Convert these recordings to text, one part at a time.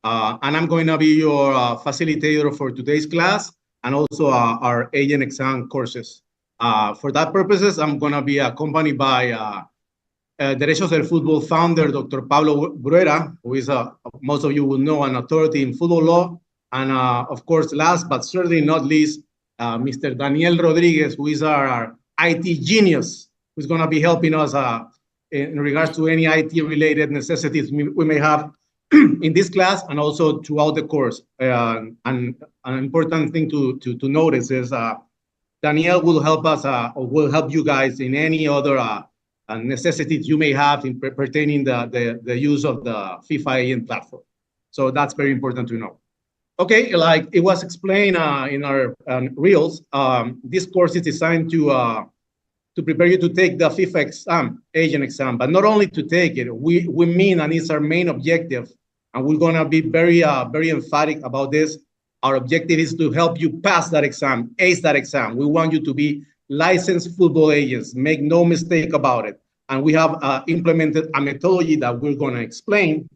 And I'm going to be your facilitator for today's class and also our agent exam courses. For that purposes, I'm going to be accompanied by Derechos del Fútbol founder, Dr. Pablo Bruera, who is, most of you will know, an authority in football law. And of course, last but certainly not least, Mr. Daniel Rodriguez, who is our IT genius, who's going to be helping us in regards to any IT-related necessities we may have in this class and also throughout the course. And an important thing to notice is Daniel will help us or will help you guys in any other necessities you may have in pertaining the use of the FIFA AN platform. So that's very important to know. Okay, like it was explained in our reels, this course is designed to prepare you to take the FIFA exam, agent exam, but not only to take it, we mean, and it's our main objective, and we're gonna be very emphatic about this. Our objective is to help you pass that exam, ace that exam. We want you to be licensed football agents, make no mistake about it. And we have implemented a methodology that we're gonna explain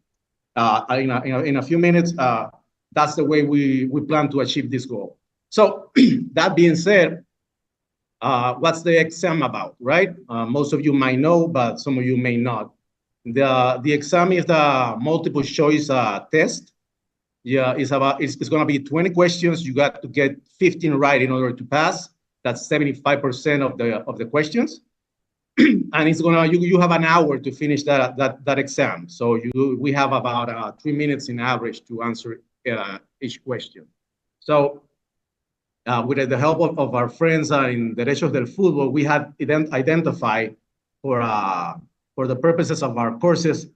in a few minutes. That's the way we plan to achieve this goal. So that being said, what's the exam about, right? Most of you might know, but some of you may not. The exam is the multiple choice test. Yeah, it's going to be 20 questions. You got to get 15 right in order to pass. That's 75% of the questions. And it's gonna you have an hour to finish that exam. So we have about 3 minutes in average to answer each question. So with the help of our friends in Derechos del Fútbol, we had identified for the purposes of our courses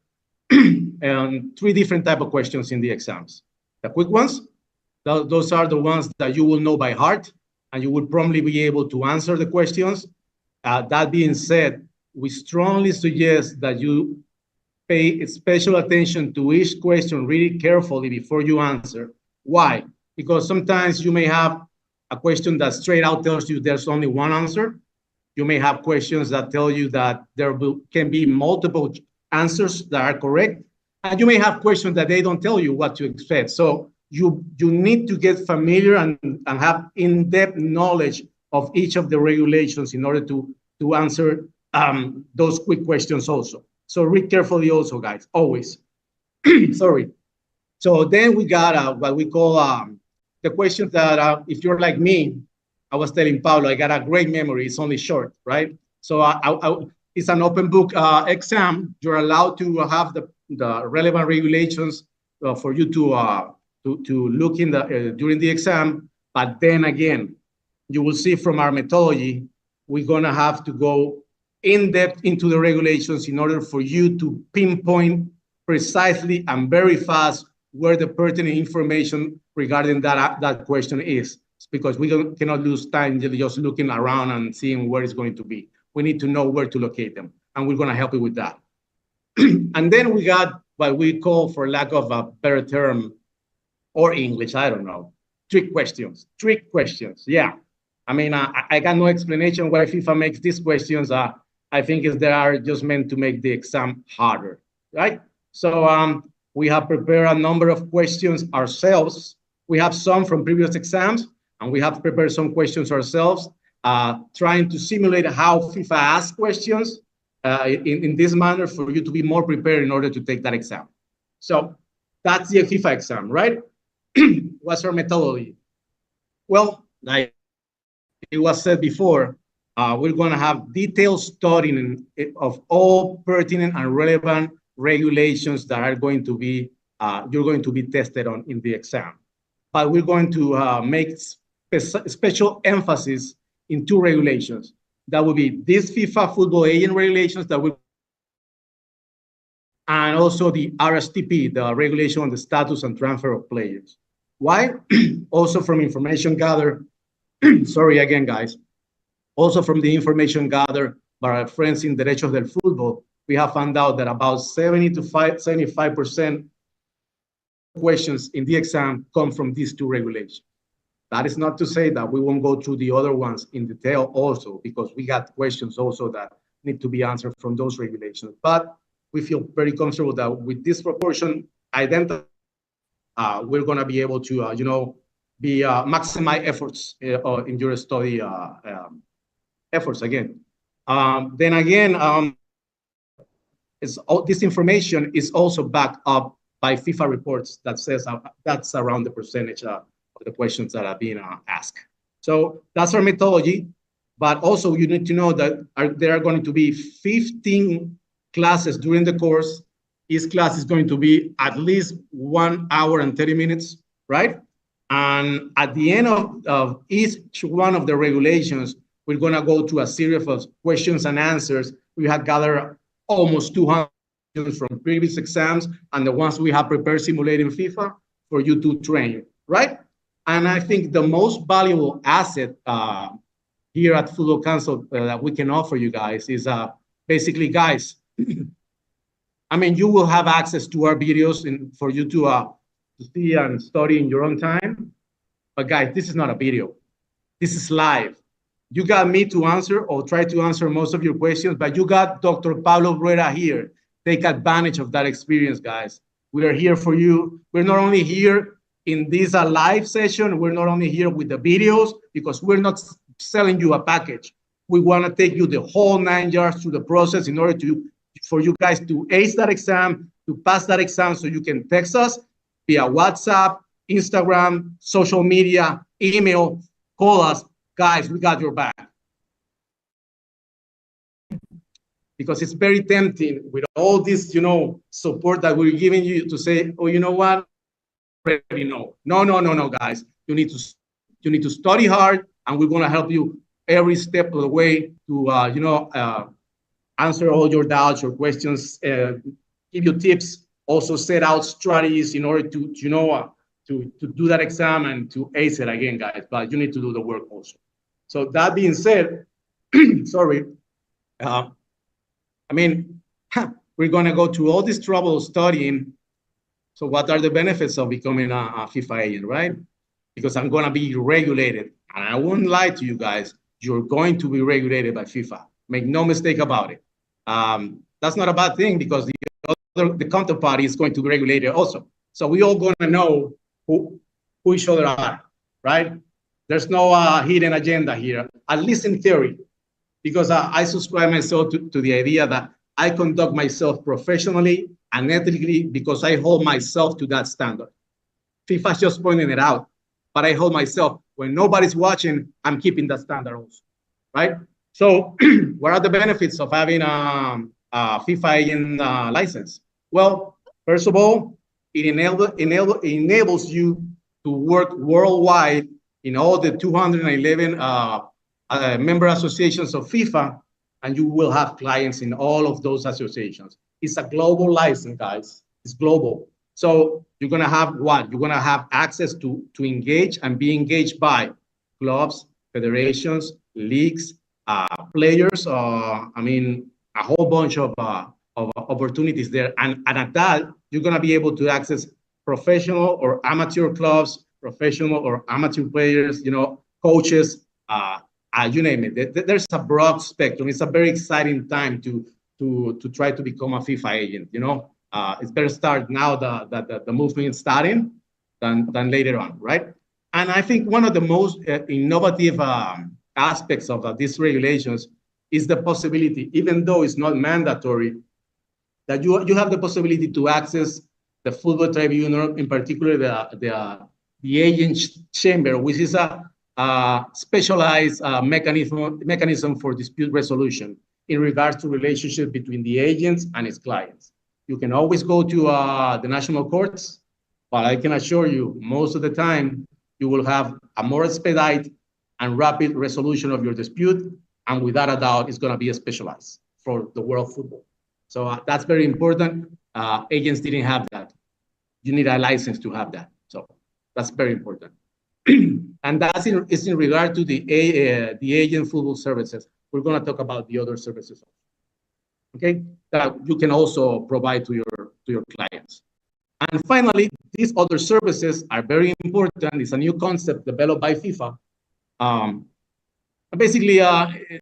and 3 different type of questions in the exams. The quick ones, those are the ones that you will know by heart, and you will probably be able to answer the questions. That being said, we strongly suggest that you pay special attention to each question really carefully before you answer. Why? Because sometimes you may have a question that straight out tells you there's only one answer. You may have questions that tell you that there can be multiple answers that are correct. And you may have questions that they don't tell you what to expect. So you need to get familiar and have in-depth knowledge of each of the regulations in order to answer those quick questions also. So read carefully also, guys, always. Sorry. So then we got what we call the questions that if you're like me, I was telling Paulo, I got a great memory. It's only short, right? So it's an open book exam. You're allowed to have the relevant regulations for you to look in during the exam. But then again, you will see from our methodology, we're gonna have to go in depth into the regulations in order for you to pinpoint precisely and very fast where the pertinent information regarding that question is. It's because we cannot lose time just looking around and seeing where it's going to be. We need to know where to locate them, and we're gonna help you with that. And then we got what we call, for lack of a better term, or English, I don't know, trick questions. Trick questions, yeah. I mean, I got no explanation why FIFA makes these questions. I think they are just meant to make the exam harder, right? So we have prepared a number of questions ourselves. We have some from previous exams, and we have prepared some questions ourselves, trying to simulate how FIFA asks questions in this manner for you to be more prepared in order to take that exam. So that's the FIFA exam, right? What's our methodology? Well, like it was said before, we're going to have detailed studying of all pertinent and relevant regulations that are going to be you're going to be tested on in the exam. But we're going to make special emphasis in 2 regulations. That would be this FIFA football agent regulations that will, and also the RSTP, the regulation on the status and transfer of players. Why? Also from information gathered, sorry again, guys. Also from the information gathered by our friends in Derechos del Fútbol, we have found out that about 75% questions in the exam come from these 2 regulations. That is not to say that we won't go through the other ones in detail also, because we got questions also that need to be answered from those regulations. But we feel very comfortable that with this proportion, identify we're going to be able to, maximize efforts in your study efforts again. Then again, this information is also backed up by FIFA reports that says that's around the percentage of the questions that are being asked. So that's our methodology. But also you need to know that there are going to be 15 classes during the course. Each class is going to be at least 1 hour and 30 minutes, right? And at the end of each one of the regulations, we're going to go to a series of questions and answers. We have gathered almost 200 from previous exams and the ones we have prepared simulating FIFA for you to train, right? And I think the most valuable asset here at Football Council that we can offer you guys is basically, guys, I mean, you will have access to our videos for you to see and study in your own time. But guys, this is not a video. This is live. You got me to answer or try to answer most of your questions, but you got Dr. Pablo Bruera here. Take advantage of that experience, guys. We are here for you. We're not only here in this live session, we're not only here with the videos because we're not selling you a package. We want to take you the whole 9 yards through the process in order for you guys to ace that exam, to pass that exam, so you can text us via WhatsApp, Instagram, social media, email, call us. Guys, we got your back. Because it's very tempting with all this, support that we're giving you to say, oh, you know what? Already know. No, guys. You need to study hard, and we're going to help you every step of the way to, answer all your doubts, your questions, give you tips, also set out strategies in order to do that exam and to ace it again, guys. But you need to do the work also. So that being said, sorry, I mean, we're going to go through all this trouble studying. So what are the benefits of becoming a FIFA agent, right? Because I'm going to be regulated. And I won't lie to you guys, you're going to be regulated by FIFA. Make no mistake about it. That's not a bad thing because the counterparty is going to be regulated also. So we all going to know who each other are, right? There's no hidden agenda here, at least in theory, because I subscribe myself to the idea that I conduct myself professionally and ethically because I hold myself to that standard. FIFA's just pointing it out, but I hold myself. When nobody's watching, I'm keeping that standard also, right? So what are the benefits of having a FIFA agent license? Well, first of all, it enables you to work worldwide in all the 211 member associations of FIFA, and you will have clients in all of those associations. It's a global license, guys. It's global. So you're going to have what? You're going to have access to engage and be engaged by clubs, federations, leagues, players. I mean, a whole bunch of opportunities there. And at that, you're going to be able to access professional or amateur clubs, professional or amateur players, coaches, you name it. There's a broad spectrum. It's a very exciting time to try to become a FIFA agent. It's better start now that the movement is starting than later on, right? And I think one of the most innovative aspects of these regulations is the possibility, even though it's not mandatory, that you have the possibility to access the football tribunal, in particular the agent chamber, which is a specialized mechanism for dispute resolution in regards to relationship between the agents and its clients. You can always go to the national courts, but I can assure you, most of the time, you will have a more expedite and rapid resolution of your dispute, and without a doubt, it's going to be specialized for the world football. So that's very important. Agents didn't have that. You need a license to have that. So that's very important. And that's in regard to the agent football services. We're going to talk about the other services, okay, that you can also provide to your clients. And finally, these other services are very important. It's a new concept developed by FIFA. Basically,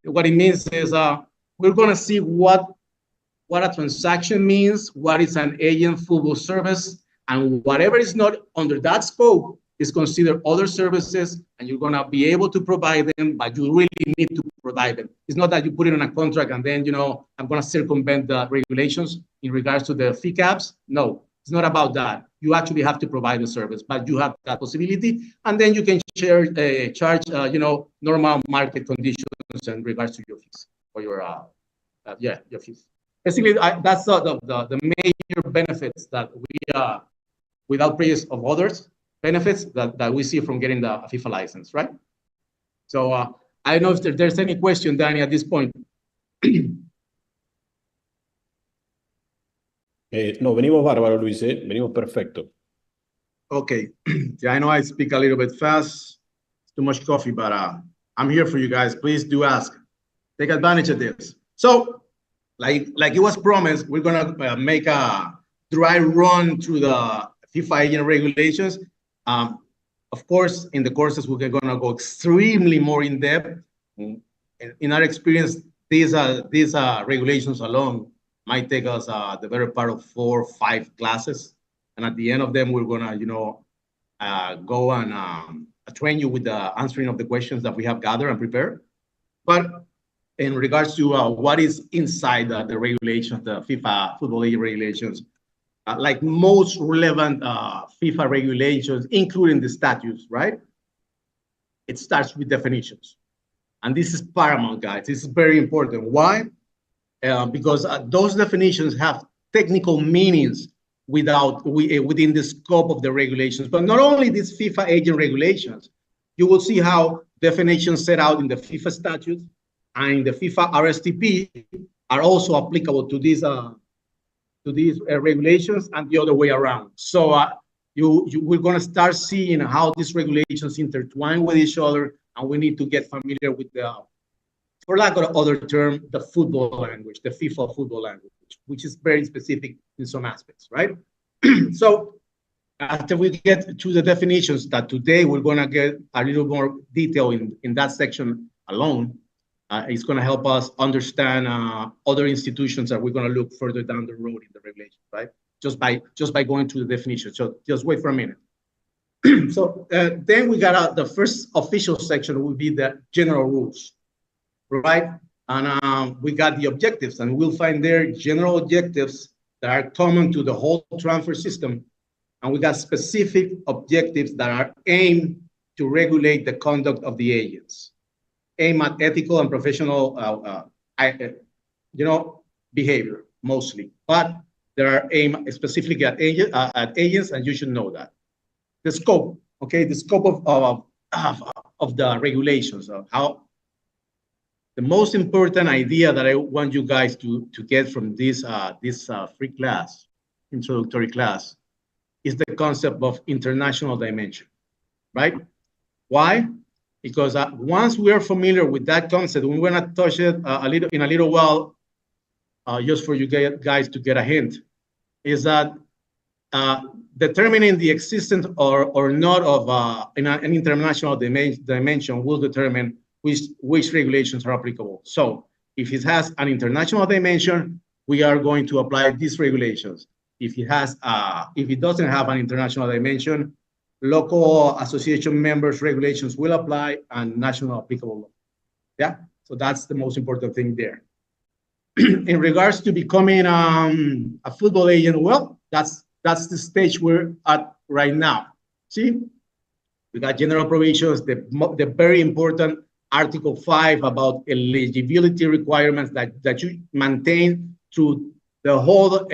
what it means is we're going to see what a transaction means, what is an agent football service, And whatever is not under that scope is considered other services, and you're gonna be able to provide them, but you really need to provide them. It's not that you put it in a contract and then, I'm gonna circumvent the regulations in regards to the fee caps. No, it's not about that. You actually have to provide the service, but you have that possibility, and then you can charge, normal market conditions in regards to your fees or your fees. Basically, that's the major benefits that we without praise of others benefits that we see from getting the FIFA license, right? So I don't know if there's any question, Danny, at this point. No, venimos bárbaro, Luis, venimos perfecto. Okay, yeah, I know I speak a little bit fast, too much coffee, but I'm here for you guys. Please do ask. Take advantage of this. So, like it was promised, we're gonna make a dry run through the FIFA agent regulations. Of course, in the courses, we're gonna go extremely more in depth. In our experience, these regulations alone might take us the better part of 4 or 5 classes, and at the end of them, we're gonna, go and train you with the answering of the questions that we have gathered and prepared. But in regards to what is inside the regulations, the FIFA football league regulations, like most relevant FIFA regulations, including the statutes, right? It starts with definitions. And this is paramount, guys. This is very important. Why? Because those definitions have technical meanings within the scope of the regulations. But not only these FIFA agent regulations, you will see how definitions set out in the FIFA statutes and the FIFA RSTP are also applicable to these regulations and the other way around. So we're going to start seeing how these regulations intertwine with each other, and we need to get familiar with for lack of other term, the football language, the FIFA football language, which is very specific in some aspects, right? So after we get to the definitions that today we're going to get a little more detail in that section alone, it's going to help us understand other institutions that we're going to look further down the road in the regulation, right? Just by going through the definition. So just wait for a minute. So then we got the first official section will be the general rules, right? And we got the objectives, and we'll find there general objectives that are common to the whole transfer system. And we got specific objectives that are aimed to regulate the conduct of the agents, aim at ethical and professional, behavior mostly, but there are aimed specifically at agents, and you should know that. The scope, okay, the scope of the regulations, of how the most important idea that I want you guys to get from this free class, introductory class, is the concept of international dimension, right? Why? Because once we are familiar with that concept, we're going to touch it in a little while, just for you guys to get a hint, is that determining the existence or not of an international dimension will determine which regulations are applicable. So if it has an international dimension, we are going to apply these regulations. If it doesn't have an international dimension, local association members' regulations will apply and national applicable law. Yeah, so that's the most important thing there. In regards to becoming a football agent, well, that's the stage we're at right now. See, we got general provisions, the very important Article 5 about eligibility requirements that you maintain through the whole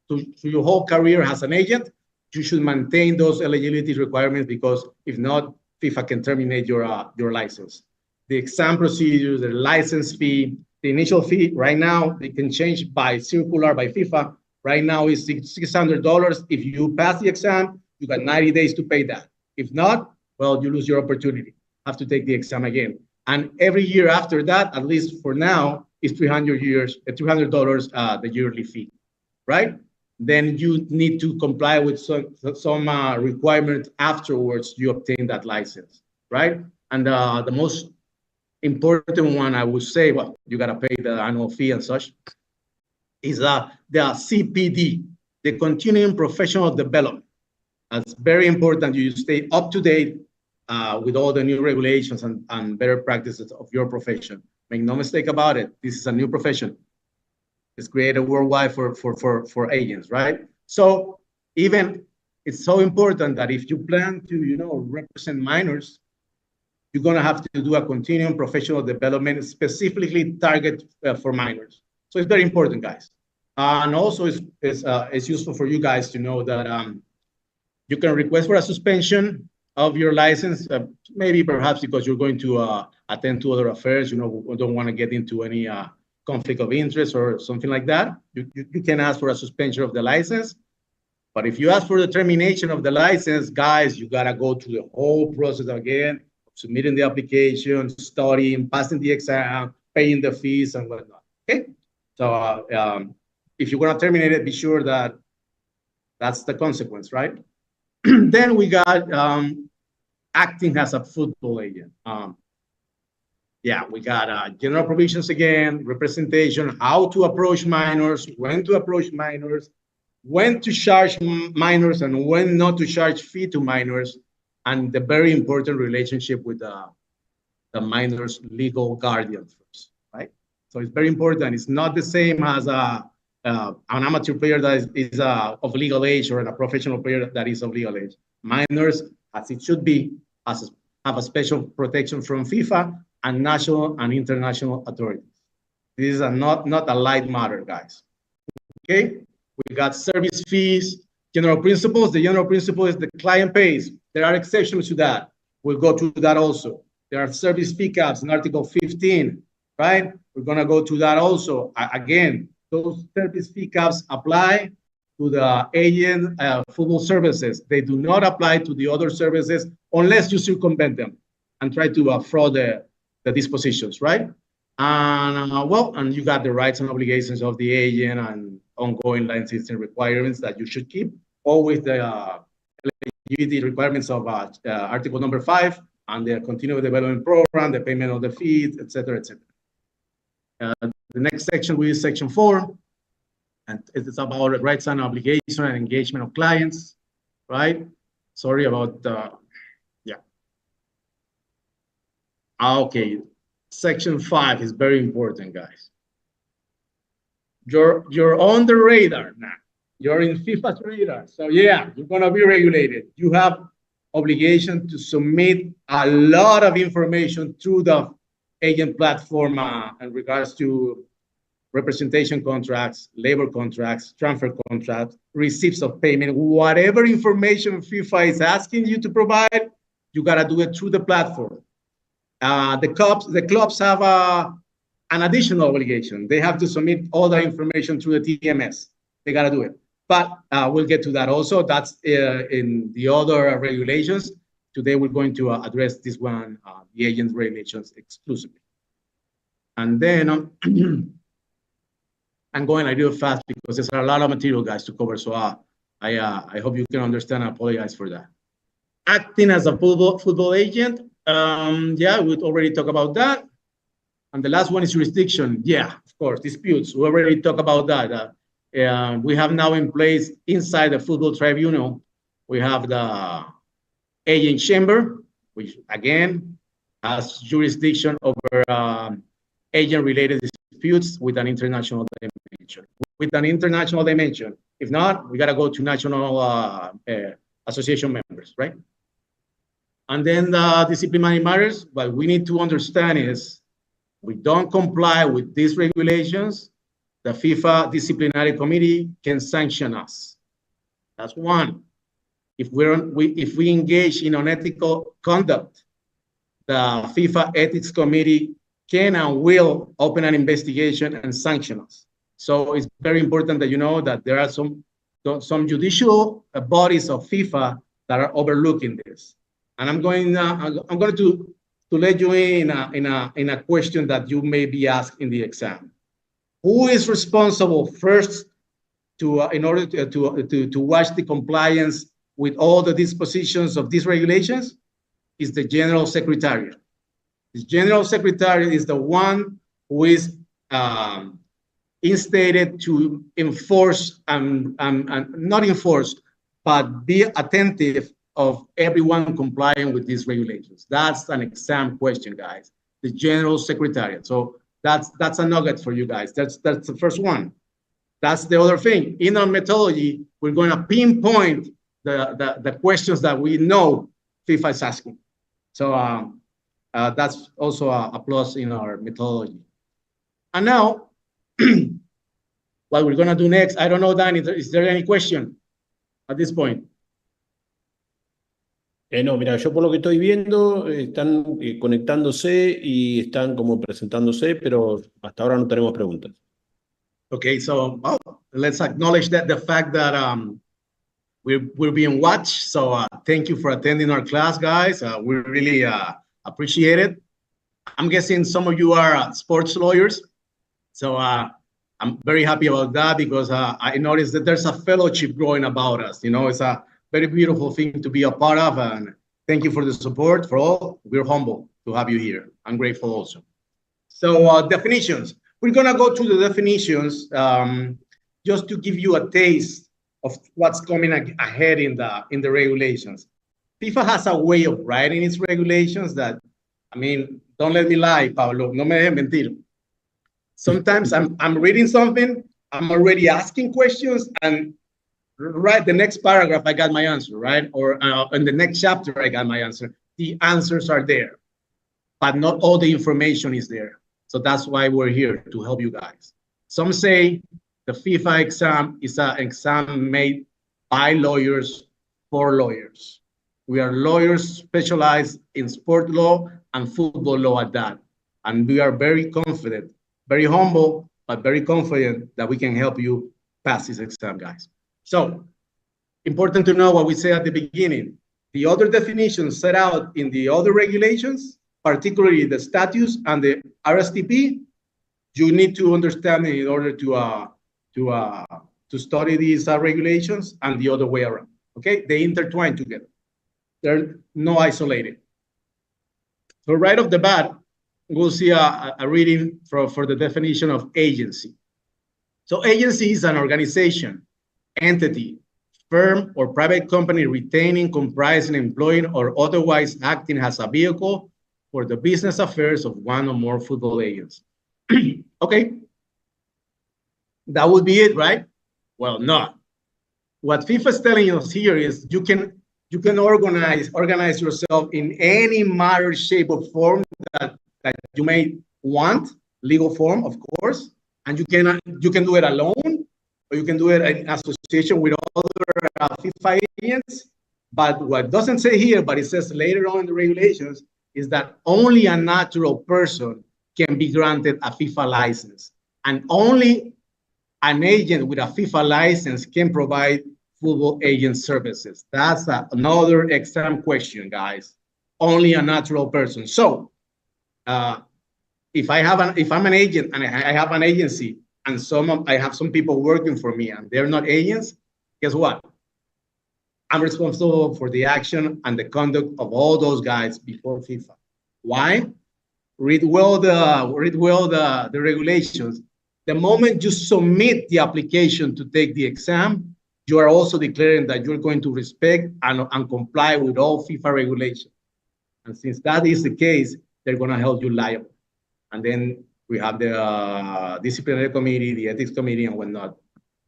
through your whole career as an agent. You should maintain those eligibility requirements, because if not, FIFA can terminate your license. The exam procedures, the license fee, the initial fee, right now, they can change by circular by FIFA. Right now is $600. If you pass the exam, you got 90 days to pay that. If not, well, you lose your opportunity. Have to take the exam again. And every year after that, at least for now, is $300 the yearly fee, right? Then you need to comply with some requirement afterwards you obtain that license, right? And the most important one, I would say, well, you got to pay the annual fee and such, is the CPD, the continuing professional development. It's very important you stay up to date with all the new regulations and better practices of your profession. Make no mistake about it. This is a new profession. It's created worldwide for agents, right? So even it's so important that if you plan to, represent minors, you're gonna have to do a continuing professional development specifically target for minors. So it's very important, guys. And also it's useful for you guys to know that you can request for a suspension of your license, maybe perhaps because you're going to attend to other affairs, don't want to get into any conflict of interest or something like that. You can ask for a suspension of the license. But if you ask for the termination of the license, guys, you got to go through the whole process again, submitting the application, studying, passing the exam, paying the fees and whatnot. Okay? So if you're going to terminate it, be sure that that's the consequence, right? Then we got acting as a football agent. We got general provisions again, representation, how to approach minors, when to approach minors, when to charge minors and when not to charge fee to minors, and the very important relationship with the minors' legal guardian first, right? So it's very important. It's not the same as an amateur player that is of legal age or a professional player that is of legal age. Minors, as it should be, have a special protection from FIFA and national and international authorities. This is not a light matter, guys. Okay, we got service fees, general principles. The general principle is the client pays. There are exceptions to that. We'll go through that also. There are service fee caps in Article 15, right? We're gonna go to that also. Again, those service fee caps apply to the agent football services. They do not apply to the other services unless you circumvent them and try to fraud the dispositions, right? And and you got the rights and obligations of the agent and ongoing licensing requirements that you should keep, always the eligibility requirements of Article number 5 and the continuous development program, the payment of the fees, et cetera, et cetera. The next section will be section 4, and it's about rights and obligation and engagement of clients, right? Sorry about okay. Section 5 is very important, guys. You're on the radar now. You're in FIFA's radar. So yeah, you're gonna be regulated. You have obligation to submit a lot of information through the agent platform in regards to representation contracts, labor contracts, transfer contracts, receipts of payment, whatever information FIFA is asking you to provide, you gotta do it through the platform. The clubs have an additional obligation. They have to submit all the information through the TMS. They gotta do it. But we'll get to that also. That's in the other regulations. Today we're going to address this one, the agent regulations exclusively. And then I'm going a little fast because there's a lot of material, guys, to cover. So I hope you can understand. I apologize for that. Acting as a football agent. We already talked about that. And the last one is jurisdiction. Yeah, of course, disputes. We already talked about that. We have now in place inside the football tribunal, we have the agent chamber, which again has jurisdiction over agent-related disputes with an international dimension. If not, we gotta go to national association members, right? And then the disciplinary matters, what we need to understand is we don't comply with these regulations, the FIFA disciplinary committee can sanction us. That's one. If we engage in unethical conduct, the FIFA ethics committee can and will open an investigation and sanction us. So it's very important that you know that there are some judicial bodies of FIFA that are overlooking this. And I'm going to let you in a question that you may be asked in the exam. Who is responsible first in order to watch the compliance with all the dispositions of these regulations? Is the General Secretariat. The General Secretariat is the one who is instated to enforce and not enforce, but be attentive of everyone complying with these regulations. That's an exam question, guys. The General Secretariat. So that's a nugget for you guys. That's the first one. That's the other thing. In our methodology, we're going to pinpoint the questions that we know FIFA is asking. So that's also a plus in our methodology. And now, what we're going to do next, I don't know, Danny, is there any question at this point? No, mira, yo por lo que estoy viendo, están conectándose y están como presentándose, pero hasta ahora no tenemos preguntas. Okay, so let's acknowledge that the fact that we're being watched. So thank you for attending our class, guys. We really appreciate it. I'm guessing some of you are sports lawyers. So I'm very happy about that because I noticed that there's a fellowship growing about us. You know, it's a very beautiful thing to be a part of. And thank you for the support for all. We're humble to have you here. I'm grateful also. So definitions. We're going to go to the definitions just to give you a taste of what's coming ahead in the regulations. FIFA has a way of writing its regulations that, I mean, don't let me lie, Pablo, no me dejen mentir. Sometimes I'm reading something, I'm already asking questions, and right the next paragraph, I got my answer, right? Or in the next chapter, I got my answer. The answers are there, but not all the information is there. So that's why we're here, to help you guys. Some say the FIFA exam is an exam made by lawyers for lawyers. We are lawyers specialized in sport law and football law at that. And we are very confident, very humble, but very confident that we can help you pass this exam, guys. So important to know what we say at the beginning. The other definitions set out in the other regulations, particularly the statutes and the RSTP, you need to understand in order to study these regulations, and the other way around. Okay, they intertwine together. They're no isolated. So right off the bat, we'll see a reading for the definition of agency. So agency is an organization, entity, firm, or private company retaining, comprising, employing, or otherwise acting as a vehicle for the business affairs of one or more football agents. Okay, that would be it, right? Well, no. What FIFA is telling us here is you can organize yourself in any manner, shape, or form that you may want, legal form, of course, and you can do it alone, or you can do it in association with other FIFA agents. But what doesn't say here, but it says later on in the regulations, is that only a natural person can be granted a FIFA license, and only an agent with a FIFA license can provide football agent services. That's another exam question, guys. Only a natural person. So if I'm an agent and I have an agency and I have some people working for me and they're not agents, guess what? I'm responsible for the action and the conduct of all those guys before FIFA. Why? Read well the regulations. The moment you submit the application to take the exam, you are also declaring that you're going to respect and comply with all FIFA regulations. And since that is the case, they're going to hold you liable. And then we have the disciplinary committee, the ethics committee, and whatnot,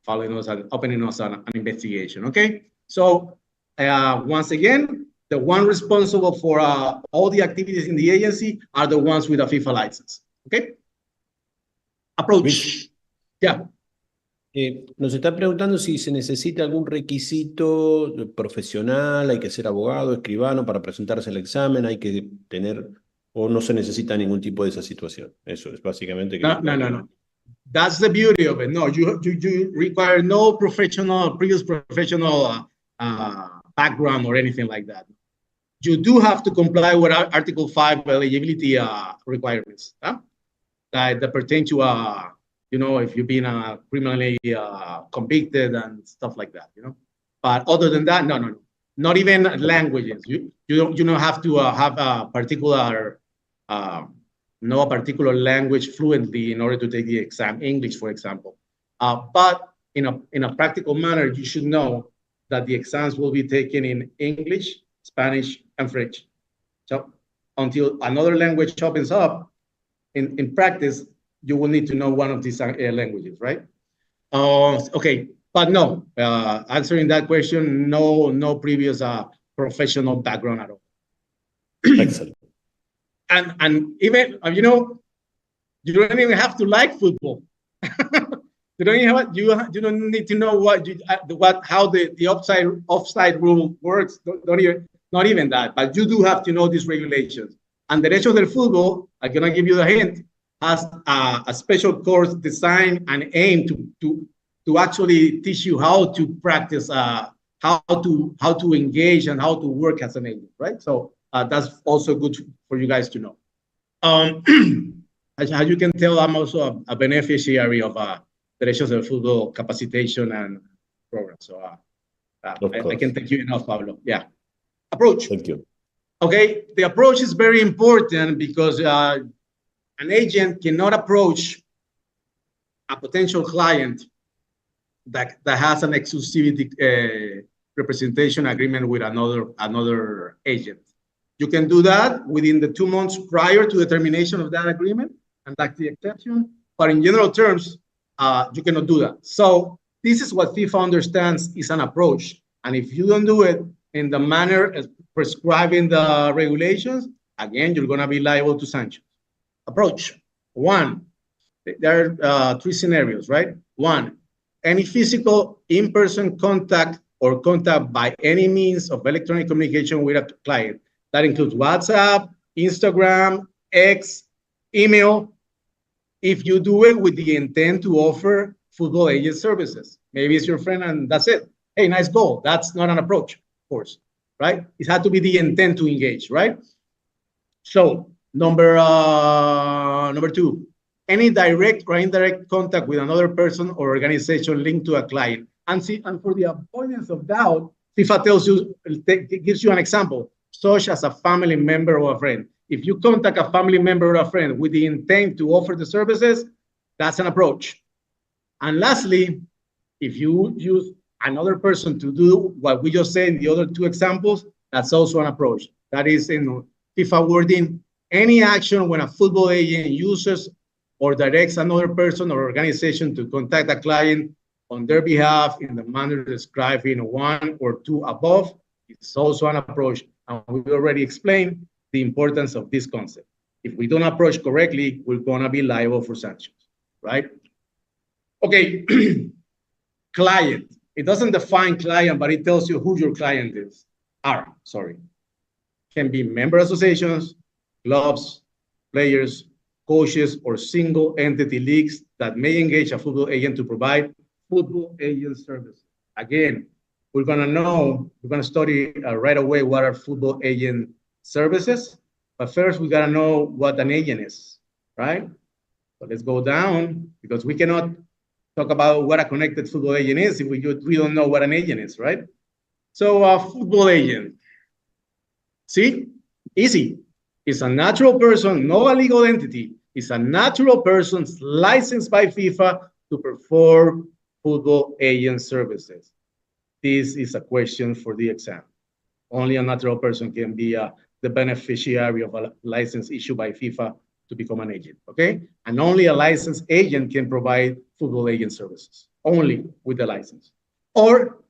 following us and opening us an investigation. Okay. So once again, the one responsible for all the activities in the agency are the ones with a FIFA license. Okay. Approach. Yeah. Nos están preguntando si se necesita algún requisito profesional, hay que ser abogado, escribano para presentarse al examen, hay que tener, o no se necesita ningún tipo de esa situación. Eso es básicamente. No. That's the beauty of it. No, you require no previous professional background or anything like that. You do have to comply with Article 5 eligibility requirements that pertain to if you've been criminally convicted and stuff like that, But other than that, no. Not even languages. You don't have to have a particular know a particular language fluently in order to take the exam, English, for example. But in a practical manner, you should know that the exams will be taken in English, Spanish, and French. So until another language opens up, in practice, you will need to know one of these languages, right? Okay, but no, answering that question, no previous professional background at all. Excellent. And even, you know, you don't even have to like football. You don't even have, you don't need to know how the offside rule works. Don't even, not even that, but you do have to know these regulations. And Derechos del Fútbol, I'm gonna give you the hint, has a special course designed and aimed to actually teach you how to practice, how to engage and how to work as an agent, right? So that's also good for you guys to know. As you can tell, I'm also a beneficiary of Derechos del Fútbol capacitation and program. So I can thank you enough, Pablo. Yeah. Approach. Thank you. Okay, the approach is very important because an agent cannot approach a potential client that has an exclusivity representation agreement with another agent. You can do that within the 2 months prior to the termination of that agreement, and that's the exception. But in general terms, you cannot do that. So this is what FIFA understands is an approach. And if you don't do it in the manner as prescribed in the regulations, again, you're going to be liable to sanctions. Approach. 1, there are 3 scenarios, right? 1, any physical in-person contact or contact by any means of electronic communication with a client. That includes WhatsApp, Instagram, X, email. If you do it with the intent to offer football agent services, maybe it's your friend and that's it. Hey, nice goal. That's not an approach, of course, right? It had to be the intent to engage, right? So number 2, any direct or indirect contact with another person or organization linked to a client. And for the avoidance of doubt, FIFA gives you an example, such as a family member or a friend. If you contact a family member or a friend with the intent to offer the services, that's an approach. And lastly, if you use another person to do what we just said in the other 2 examples, that's also an approach. That is in FIFA wording, any action when a football agent uses or directs another person or organization to contact a client on their behalf in the manner described in 1 or 2 above, it's also an approach. And we already explained the importance of this concept. If we don't approach correctly, we're gonna be liable for sanctions, right? Okay, client. It doesn't define client, but it tells you who your client is. Can be member associations, clubs, players, coaches, or single entity leagues that may engage a football agent to provide football agent services. Again, we're gonna study right away what are football agent services, but first we gotta know what an agent is, right? So let's go down, because we cannot talk about what a connected football agent is if we don't know what an agent is, right? So a football agent, see, easy. It's a natural person, not a legal entity. It's a natural person licensed by FIFA to perform football agent services. This is a question for the exam. Only a natural person can be the beneficiary of a license issued by FIFA to become an agent, okay? And only a licensed agent can provide football agent services, only with the license. Or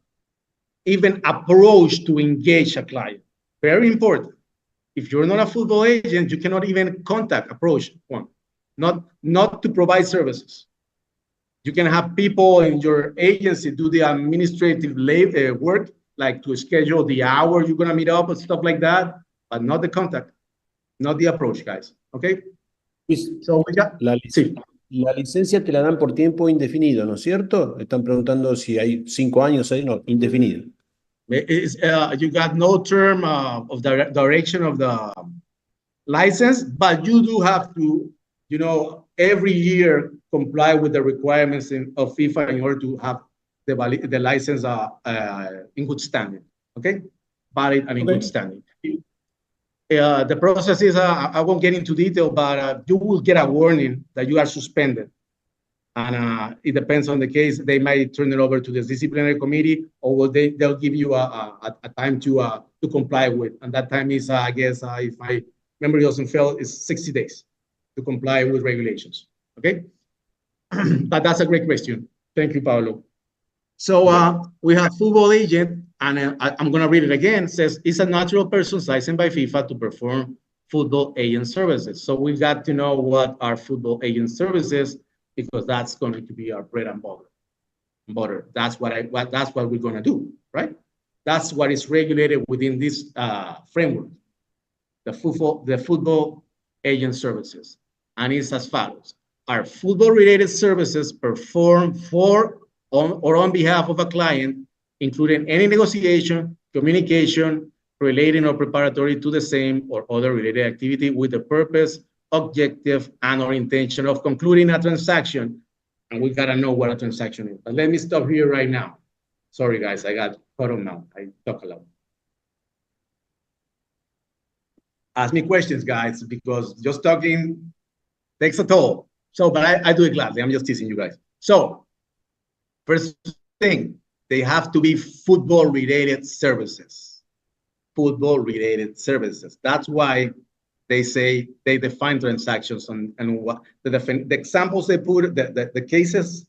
even approach to engage a client. Very important. If you're not a football agent, you cannot even approach one, not to provide services. You can have people in your agency do the administrative work, like to schedule the hour you're gonna meet up and stuff like that, but not the contact, not the approach, guys, okay? So la licencia te la dan por tiempo indefinido, ¿no es cierto? Están preguntando si hay 5 años, 6, no, indefinido. You got no term of the direction of the license, but you do have to, you know, every year comply with the requirements of FIFA in order to have the license in good standing, okay? Valid and in good standing. The process is, I won't get into detail, but you will get a warning that you are suspended. And it depends on the case. They might turn it over to the disciplinary committee, or they'll give you a time to comply with. And that time is, I guess, if my memory doesn't fail, is 60 days to comply with regulations. Okay? But that's a great question. Thank you, Paulo. So we have football agent, and I'm going to read it again. It says, it's a natural person licensed by FIFA to perform football agent services. So we've got to know what are football agent services, because that's going to be our bread and butter. That's what we're going to do, right? That's what is regulated within this framework, the football agent services. And it's as follows. Are football-related services performed for or on behalf of a client, including any negotiation, communication, relating or preparatory to the same or other related activity with the purpose, objective, and or intention of concluding a transaction. And we gotta know what a transaction is. But let me stop here right now. Sorry, guys, I got cut on now. I talk a lot. Ask me questions, guys, because just talking takes a toll. So, but I do it gladly. I'm just teasing you guys. So, first thing, they have to be football-related services. Football-related services. That's why they say they define transactions and what the examples they put, the cases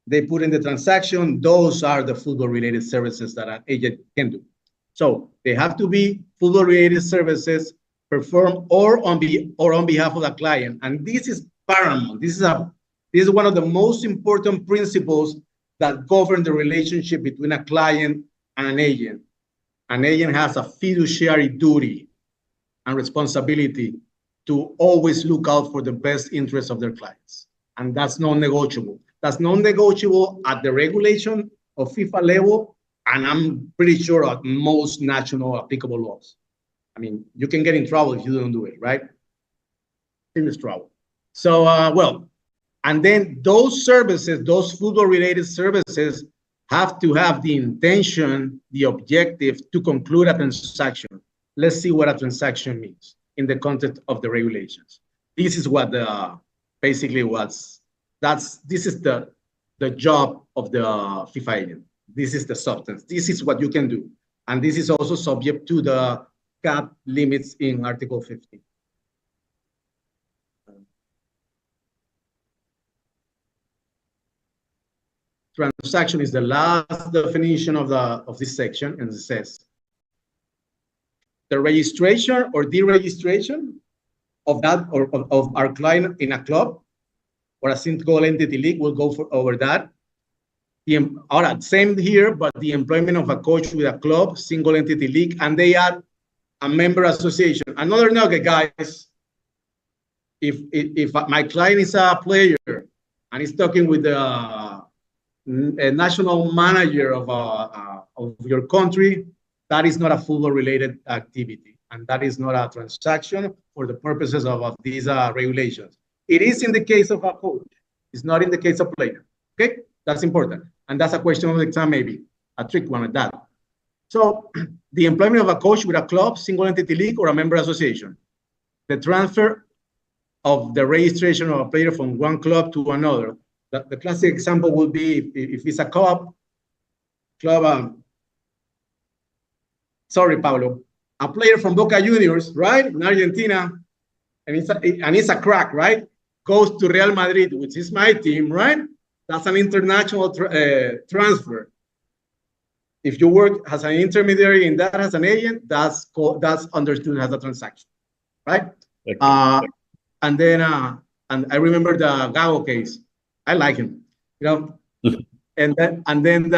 they put in the transaction, those are the football-related services that an agent can do. So they have to be football-related services performed or on behalf of the client, and this is paramount. This is one of the most important principles that govern the relationship between a client and an agent. An agent has a fiduciary duty and responsibility to always look out for the best interests of their clients. And that's non-negotiable. That's non-negotiable at the regulation of FIFA level, and I'm pretty sure at most national applicable laws. I mean, you can get in trouble if you don't do it, right? Serious trouble. So, well, and then those services, those football-related services, have to have the intention, the objective to conclude a transaction. Let's see what a transaction means in the context of the regulations. This is what basically this is the job of the FIFA agent. This is the substance. This is what you can do. And this is also subject to the cap limits in Article 15. Transaction is the last definition of this section, and it says the registration or deregistration of that or of our client in a club or a single entity league. We'll go over that. All right, same here, but the employment of a coach with a club, single entity league, and they add a member association. Another nugget, guys. If my client is a player and he's talking with a national manager of your country, that is not a football-related activity, and that is not a transaction for the purposes of these regulations. It is in the case of a coach. It's not in the case of player. Okay, that's important, and that's a question of the exam, maybe a trick one at that. So, the employment of a coach with a club, single entity league, or a member association, the transfer of the registration of a player from one club to another. The classic example would be if it's a club, sorry, Paulo, a player from Boca Juniors, right, in Argentina, and it's a crack, right, goes to Real Madrid, which is my team, right? That's an international transfer. If you work as an intermediary in that as an agent, that's understood as a transaction, right? Okay. And then, and I remember the Gago case. I like him, you know. and then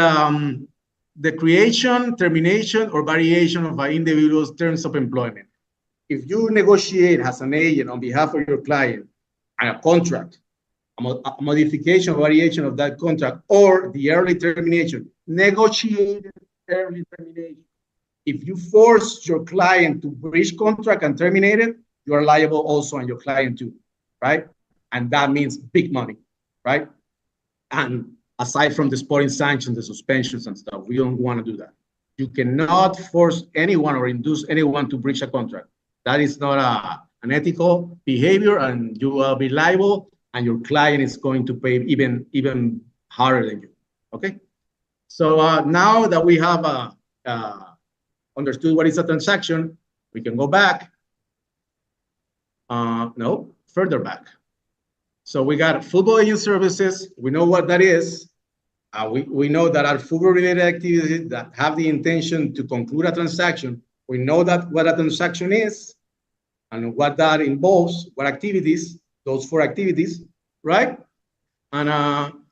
the creation, termination, or variation of an individual's terms of employment. If you negotiate as an agent on behalf of your client a contract, a modification or variation of that contract, or the early termination, negotiated early termination. If you force your client to breach contract and terminate it, you are liable also on your client too, right? And that means big money, right? And aside from the sporting sanctions, the suspensions and stuff, we don't want to do that. You cannot force anyone or induce anyone to breach a contract. That is not an ethical behavior, and you will be liable, and your client is going to pay even harder than you. Okay. So now that we have understood what is a transaction, we can go back. No, further back. So we got football agent services. We know what that is. We know that our football-related activities that have the intention to conclude a transaction. We know that what a transaction is and what that involves, what activities, those 4 activities, right? And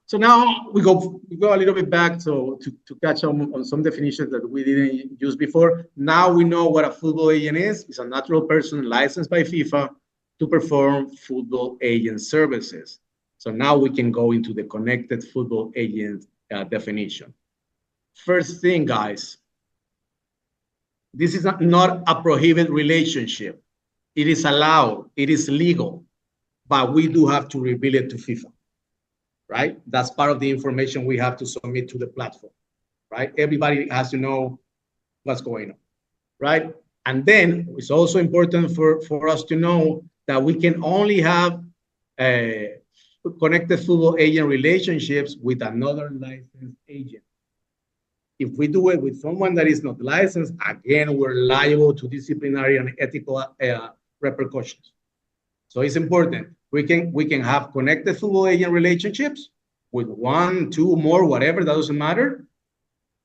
so now we go a little bit back to catch on some definitions that we didn't use before. Now we know what a football agent is. It's a natural person licensed by FIFA to perform football agent services. So now we can go into the connected football agent definition. First thing, guys, this is not a prohibited relationship. It is allowed, it is legal, but we do have to reveal it to FIFA, right? That's part of the information we have to submit to the platform, right? Everybody has to know what's going on, right? And then it's also important for us to know that we can only have connected football agent relationships with another licensed agent. If we do it with someone that is not licensed, again, we're liable to disciplinary and ethical repercussions. So it's important. We can have connected football agent relationships with 1, 2 more, whatever, that doesn't matter.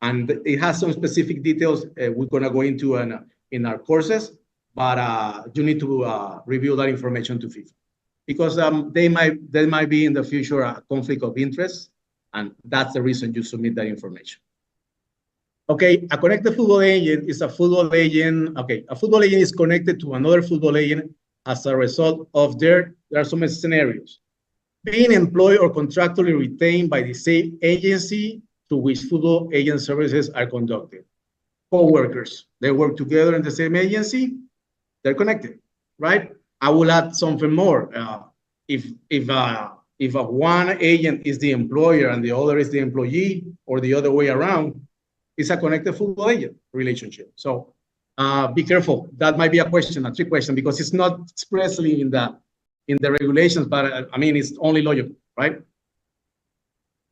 And it has some specific details we're gonna go into in our courses, but you need to review that information to FIFA, because there might be in the future a conflict of interest, and that's the reason you submit that information. Okay, a connected football agent is a football agent. Okay, a football agent is connected to another football agent as a result of there are some scenarios. Being employed or contractually retained by the same agency to which football agent services are conducted. Co-workers, they work together in the same agency, they're connected, right? I will add something more. If one agent is the employer and the other is the employee, or the other way around, it's a connected football agent relationship. So be careful. That might be a question, a trick question, because it's not expressly in the regulations, but I mean, it's only logical, right?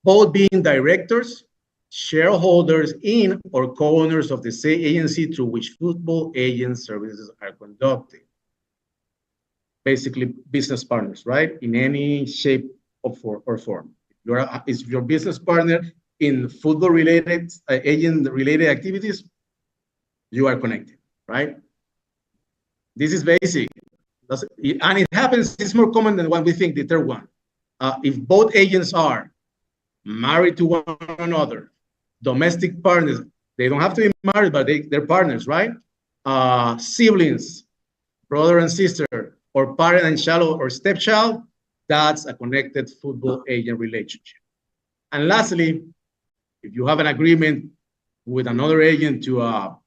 Both being directors, shareholders in or co-owners of the same agency through which football agent services are conducted. Basically, business partners, right? In any shape or form. If your business partner in football-related, agent-related activities, you are connected, right? This is basic. And it happens, it's more common than what we think, the third one. If both agents are married to one another, domestic partners, they don't have to be married, but they're partners, right? Siblings, brother and sister, or parent and child or stepchild, that's a connected football agent relationship. And lastly, if you have an agreement with another agent to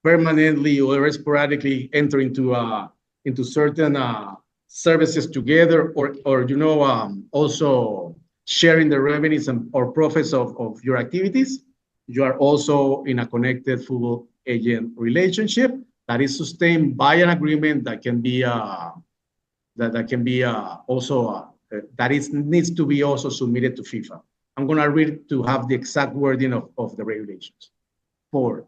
permanently or sporadically enter into certain services together, or you know, also sharing the revenues or profits of your activities, you are also in a connected football agent relationship that is sustained by an agreement that can be needs to be also submitted to FIFA. I'm going to read to have the exact wording of the regulations. 4,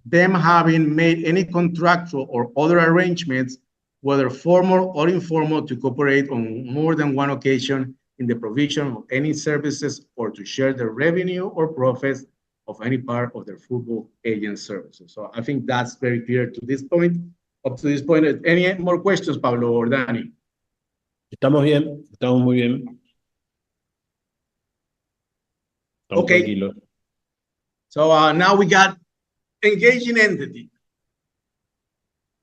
them having made any contractual or other arrangements, whether formal or informal, to cooperate on more than one occasion in the provision of any services or to share the revenue or profits of any part of their football agent services. So I think that's very clear to this point. Up to this point, any more questions, Pablo or Dani? Estamos bien, estamos muy bien. Estamos okay. Tranquilos. So now we got engaging entity.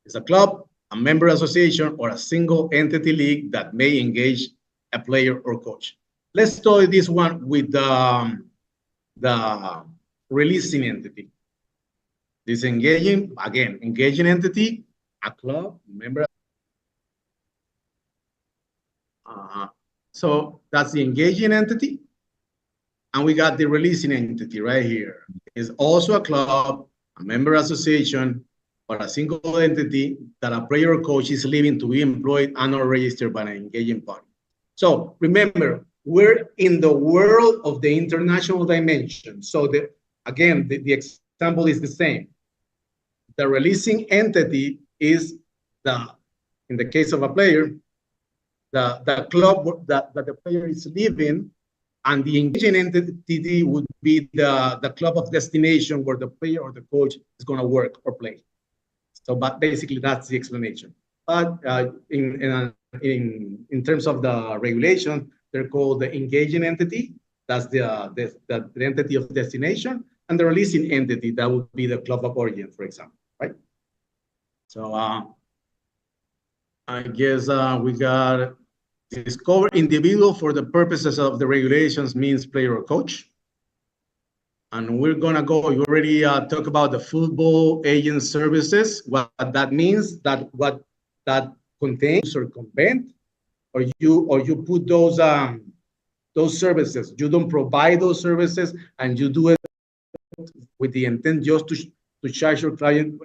It's a club, a member association, or a single entity league that may engage a player or coach. Let's study this one with the releasing entity. This engaging entity, a club, member. So that's the engaging entity. And we got the releasing entity right here. It's also a club, a member association, or a single entity that a player or coach is leaving to be employed and or registered by an engaging party. So remember, we're in the world of the international dimension. So again, the example is the same. The releasing entity is in the case of a player, the club that the player is leaving, and the engaging entity would be the club of destination where the player or the coach is going to work or play. So, but basically that's the explanation. But in terms of the regulation, they're called the engaging entity. That's the entity of destination, and the releasing entity, that would be the club of origin, for example, right? So I guess we got discover individual for the purposes of the regulations means player or coach. And we're gonna go, you already talked about the football agent services, what that means, what that contains or convent, or you put those services. You don't provide those services, and you do it with the intent just to charge your client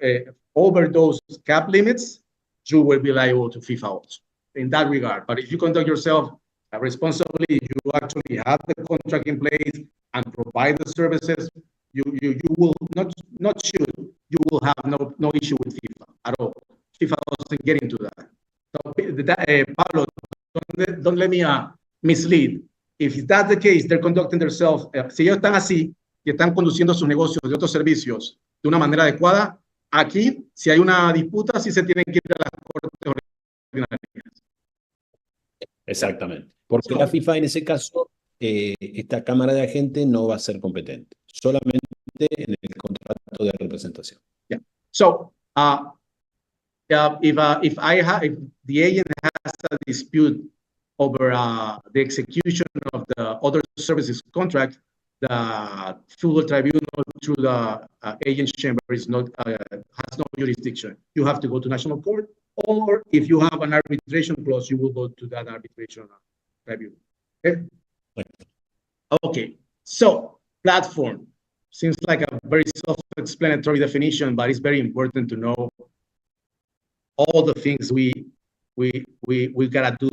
over those cap limits. You will be liable to FIFA also in that regard. But if you conduct yourself responsibly, you actually have the contract in place and provide the services, you will you will have no issue with FIFA at all. FIFA doesn't get into that. So Pablo, don't let me mislead. If that's the case, they're conducting themselves, si ellos están así, que están conduciendo sus negocios de otros servicios de una manera adecuada, aquí, si hay una disputa, sí se tienen que ir a las cortes ordinarias. Exactamente. Porque la FIFA en ese caso, esta Cámara de Agentes no va a ser competente, solamente en el contrato de representación. Yeah. So, if the agent has a dispute over the execution of the other services contract, the football tribunal through the agent's chamber has no jurisdiction. You have to go to national court, or if you have an arbitration clause, you will go to that arbitration tribunal. Okay. Okay. So platform seems like a very self-explanatory definition, but it's very important to know all the things we gotta do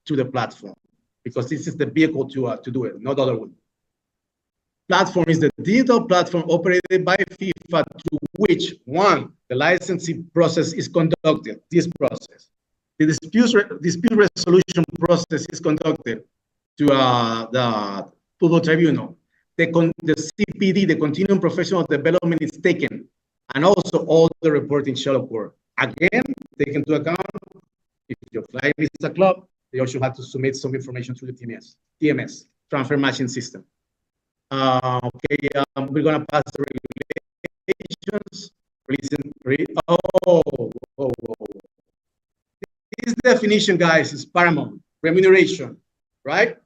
to the platform, because this is the vehicle to do it, not other one. Platform is the digital platform operated by FIFA through which, one, the licensing process is conducted, this process. The dispute resolution process is conducted to the football tribunal. The CPD, the continuing professional development, is taken, and also all the reporting shall occur. Again, take into account, if your client is a club, they also have to submit some information through the TMS, transfer matching system. Okay, we're gonna pass the regulations. This definition, guys, is paramount. Remuneration, right?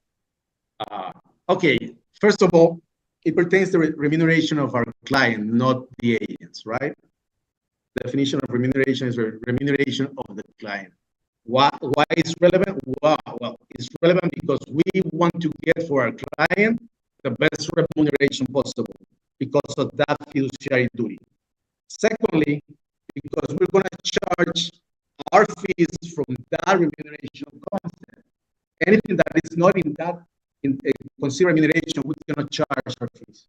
Okay, first of all, it pertains to the remuneration of our client, not the agents, right? The definition of remuneration is remuneration of the client. Why is relevant? Well, it's relevant because we want to get for our client the best remuneration possible because of that fiduciary duty. Secondly, because we're going to charge our fees from that remuneration concept. Anything that is not in that consider remuneration, we cannot charge our fees.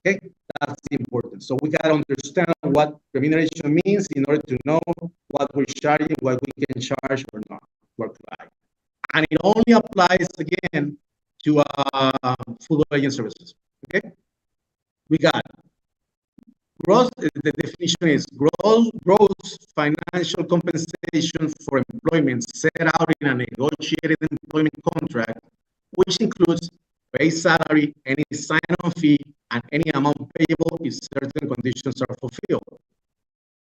Okay, that's important. So we got to understand what remuneration means in order to know what we're charging, what we can charge or not to our client. And it only applies again to football agent services. Okay, we got gross. The definition is gross financial compensation for employment set out in a negotiated employment contract, which includes base salary, any sign-on fee, and any amount payable if certain conditions are fulfilled.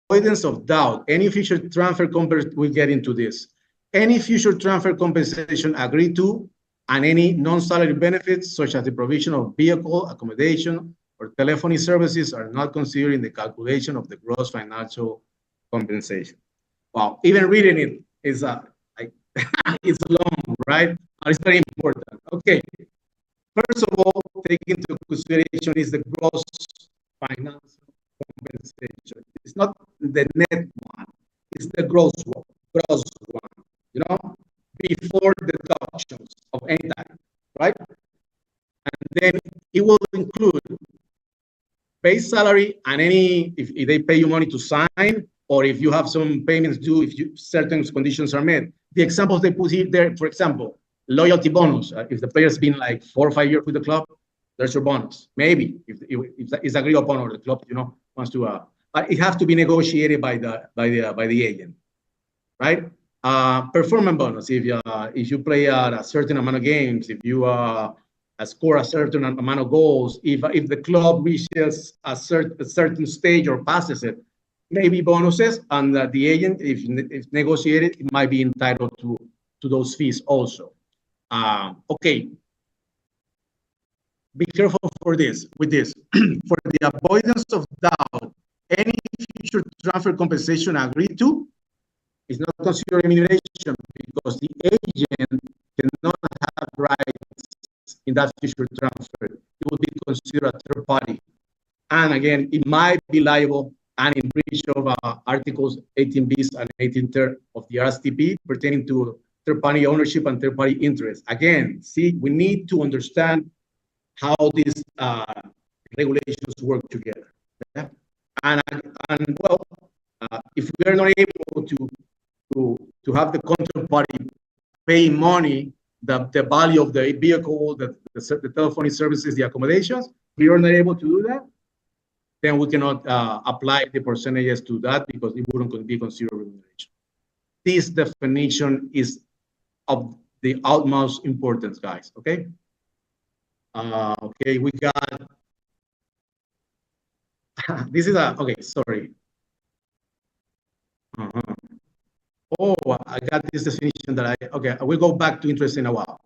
Avoidance of doubt, any future transfer compensation, we'll get into this. Any future transfer compensation agreed to, and any non-salary benefits, such as the provision of vehicle, accommodation, or telephony services, are not considered in the calculation of the gross financial compensation. Wow, even reading it is it's long, right? But it's very important. Okay. First of all, take into consideration is the gross financial compensation. It's not the net one. It's the gross one, you know, before deductions of any type, right? And then it will include base salary and any, if they pay you money to sign, or if you have some payments due, if certain conditions are met. The examples they put here there, for example, loyalty bonus. If the player's been like 4 or 5 years with the club, there's your bonus. Maybe if it's agreed upon or the club, you know, wants to. But it has to be negotiated by the agent, right? Performance bonus. If you play at a certain amount of games, if you score a certain amount of goals, if the club reaches a certain stage or passes it, maybe bonuses, and the agent, if negotiated, it might be entitled to those fees also. Okay. Be careful with this. For the avoidance of doubt, any future transfer compensation agreed to is not considered remuneration because the agent cannot have rights in that future transfer. It will be considered a third party. And again, it might be liable and in breach of Articles 18bis and 18ter of the RSTP pertaining to third-party ownership and third-party interest. Again, see, we need to understand how these regulations work together. Yeah? And well, if we are not able to have the counterparty paying money, the value of the vehicle, the telephony services, the accommodations, we are not able to do that, then we cannot apply the percentages to that because it wouldn't be considered remuneration. This definition is of the utmost importance, guys, okay? Okay, we got, this is okay, sorry. Oh, I got this definition that okay, I will go back to interest in a while.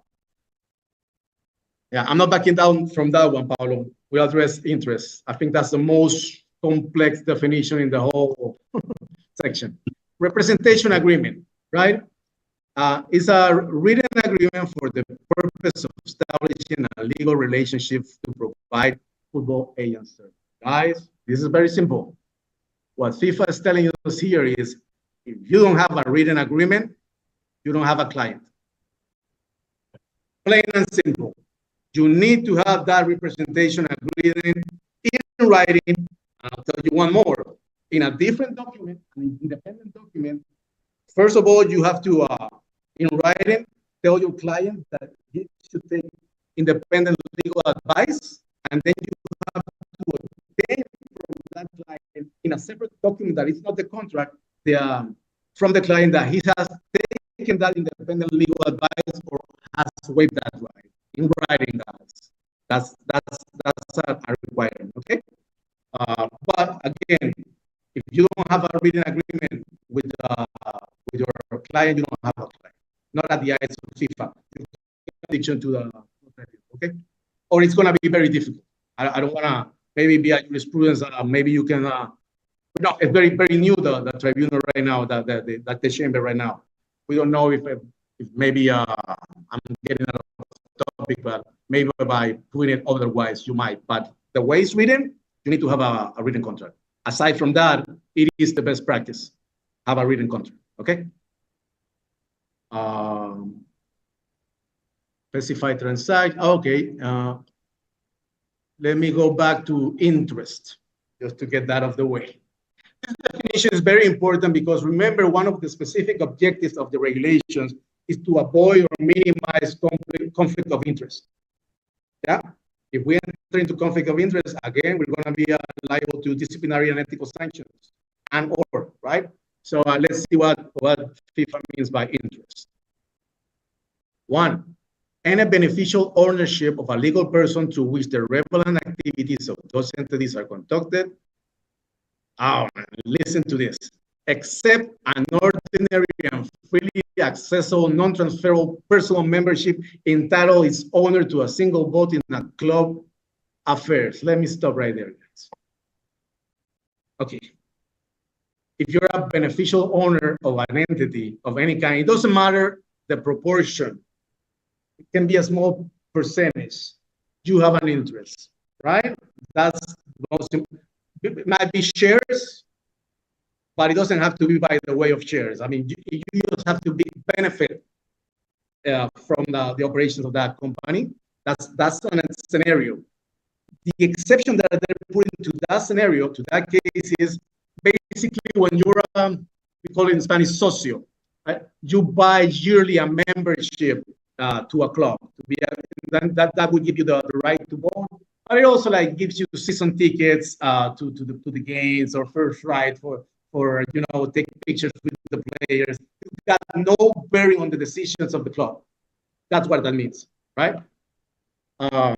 Yeah, I'm not backing down from that one, Paulo. We'll address interest. I think that's the most complex definition in the whole section. Representation agreement, right? Is a written agreement for the purpose of establishing a legal relationship to provide football agent service. Guys, this is very simple. What FIFA is telling us here is, if you don't have a written agreement, you don't have a client. Plain and simple. You need to have that representation agreement in writing. And I'll tell you one more. In a different document, an independent document, first of all, you have to, in writing, tell your client that he should take independent legal advice, and then you have to obtain from that client in a separate document that is not the contract, from the client that he has taken that independent legal advice or has waived that right in writing. That's a requirement, okay? But again, if you don't have a written agreement with your client, you don't have a client. Not at the eyes of FIFA. Addiction to the, okay? Or it's going to be very difficult. I don't want to maybe be a jurisprudence. Maybe you can. No, it's very, very new, the tribunal right now, the chamber right now. We don't know if maybe I'm getting out of topic, but maybe by putting it otherwise, you might. But the way it's written, you need to have a written contract. Aside from that, it is the best practice. Have a written contract, okay? Specify transaction, okay. Let me go back to interest, just to get that out of the way. This definition is very important because remember, one of the specific objectives of the regulations is to avoid or minimize conflict of interest. Yeah? If we enter into conflict of interest, again, we're going to be liable to disciplinary and ethical sanctions right? So let's see what FIFA means by interest. 1, any beneficial ownership of a legal person through which the relevant activities of those entities are conducted. Oh, listen to this. Except an ordinary and freely accessible, non-transferable personal membership entitled its owner to a single vote in a club affairs. Let me stop right there, guys. Okay. If you're a beneficial owner of an entity of any kind, it doesn't matter the proportion. It can be a small percentage. You have an interest, right? That's the most important. It might be shares, but it doesn't have to be by the way of shares. I mean, you just have to benefit from the operations of that company. That's a scenario. The exception that they're putting to that scenario, to that case, is basically when you're, we call it in Spanish, socio. Right? You buy yearly a membership to a club. That would give you the right to vote. But it also like gives you season tickets to the games, or first right for take pictures with the players. You've got no bearing on the decisions of the club. That's what that means, right? And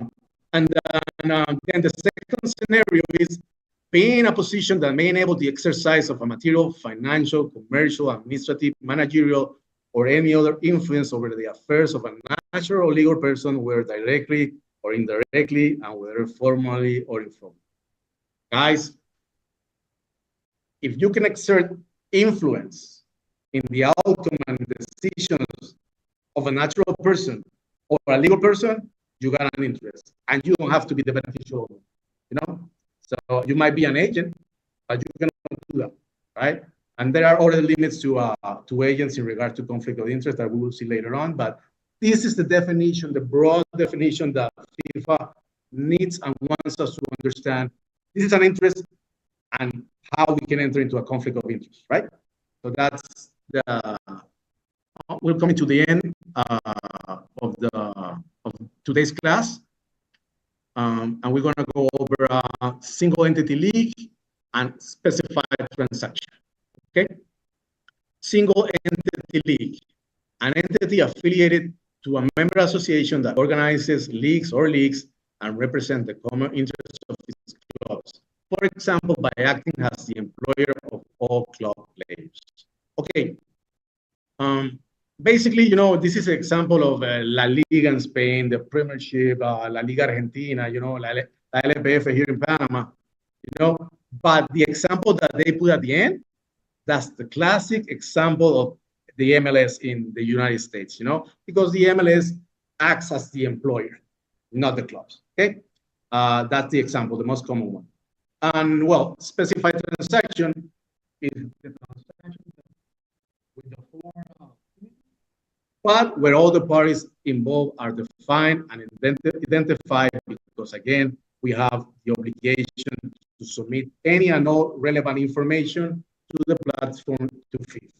then the second scenario is being in a position that may enable the exercise of a material, financial, commercial, administrative, managerial, or any other influence over the affairs of a natural or legal person, whether directly or indirectly, and whether formally or informally. Guys, if you can exert influence in the outcome and decisions of a natural person or a legal person, you got an interest, and you don't have to be the beneficial, So you might be an agent, but you cannot do that, right? And there are other limits to agents in regard to conflict of interest that we will see later on. But this is the definition, the broad definition that FIFA needs and wants us to understand. This is an interest, and how we can enter into a conflict of interest, right? So that's we're coming to the end of today's class. And we're going to go over single entity league and specified transaction. Okay? Single entity league, an entity affiliated to a member association that organizes leagues and represent the common interests of its clubs. For example, by acting as the employer of all club players. Okay. Basically, this is an example of La Liga in Spain, the Premiership, La Liga Argentina, La LPF here in Panama, But the example that they put at the end, that's the classic example of the MLS in the United States, because the MLS acts as the employer, not the clubs, okay? That's the example, the most common one. And, well, specified transaction is the transaction with the form but where all the parties involved are defined and identified, because again, we have the obligation to submit any and all relevant information to the platform to FIFA.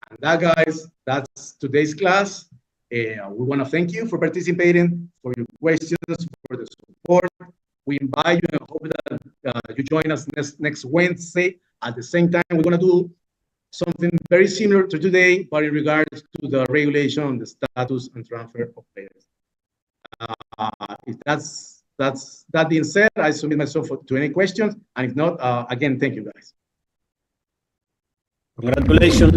And that, guys, that's today's class. We want to thank you for participating, for your questions, for the support. We invite you and hope that you join us next Wednesday. At the same time, we're going to do something very similar to today, but in regards to the regulation on the status and transfer of players. If that being said, I submit myself to any questions, and if not, again, thank you, guys. Congratulations.